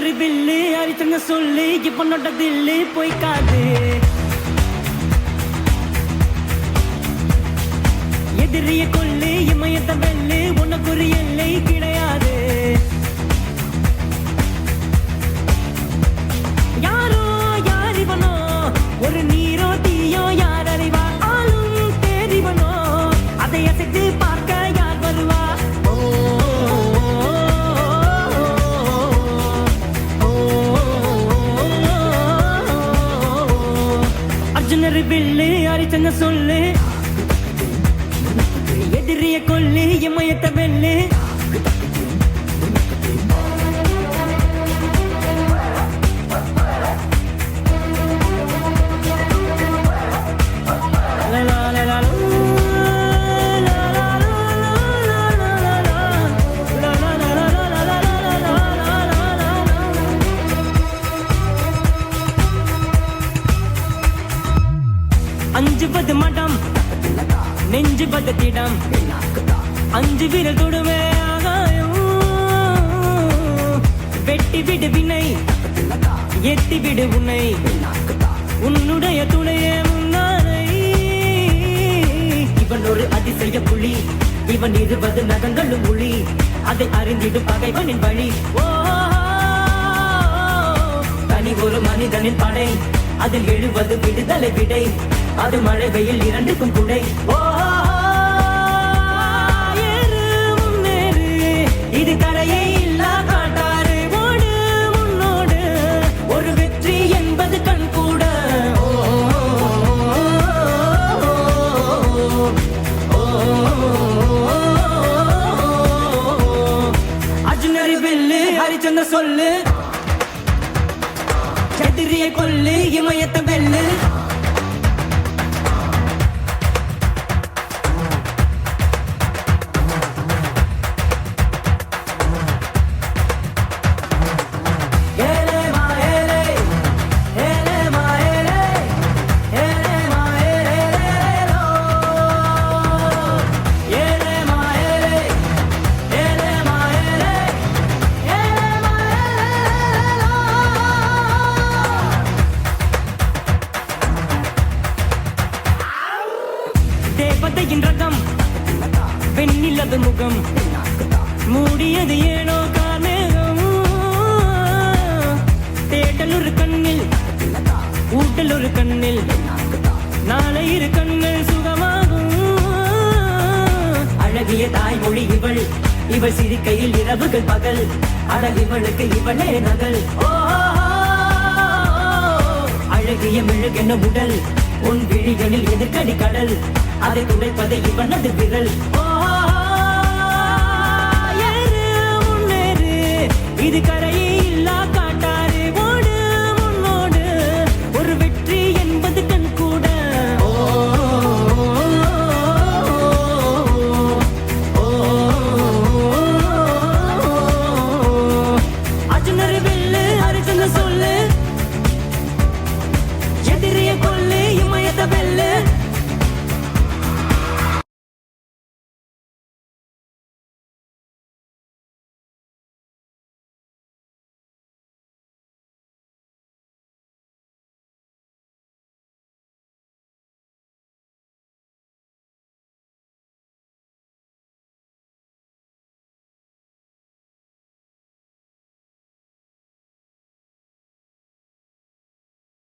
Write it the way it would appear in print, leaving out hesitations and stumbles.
அர்ஜுனர் bill அரிச்சங்க சொல்லு இப்பனோட தில்லு போய் காது எதிரிய கொல்லு இமயத்த வெல்லு உனக்கு ஒரு எல்லை கிடையாது யாரோ யார் இவனோ ஒரு நீரோ தீயோ யார் அறிவா ஆளும் தேறிவனோ அதை அசைத்து பார்க்க யார் வருவா அர்ஜுனர் பில்லு அரிச்சங்க சொல்லு எதிரிய கொல்லு இமயத்த வெல்லு அஞ்சுவது மடம் நெஞ்சு பதத்திடம் அஞ்சு விரல் தொடுவே ஆகாயம் வெட்டி விடு வினை எட்டி விடு உன்னை உன்னுடைய துணையே முன்னாரை இவன் ஒரு அதிசய புலி இவன் 20 நகங்களும் மொழி அதை அறிந்திடும் பகைவனின் வழி ஓ தனி ஒரு மனிதனின் படை அதில் 70 விடுதலை விடை அது மழை வெயில் இரண்டுக்கும் குடை ஓ ஏறு முன்னேறு இது கரையே இல்ல காட்டாறு ஓடு முன்னோடு ஒரு வெற்றி என்பது கண் கூட அர்ஜுனர் பில்லு ஹரிச்சந்திர சொல்லு எதிரியை கொல்லு இமயத்த வெல்லு தேவதையின் ரகம் பெண்ணில்லது முகம் மூடியது ஏனோ காரணம் தேடல் ஒரு கண்ணில் ஊட்டல் ஒரு கண்ணில் நாளை இரு கண்ணில் சுகமாகும் அழகிய தாய்மொழி இவள் சிரிக்கையில் இரவுகள் பகல் அழகிவளுக்கு இவளே நகல் அழகிய மெழுகென உடல் உன் விழிகளில் எதிர்கடி கடல் அதை துடைப்பதை இவனது விரல் ஏறு முன்னேறு இது கரை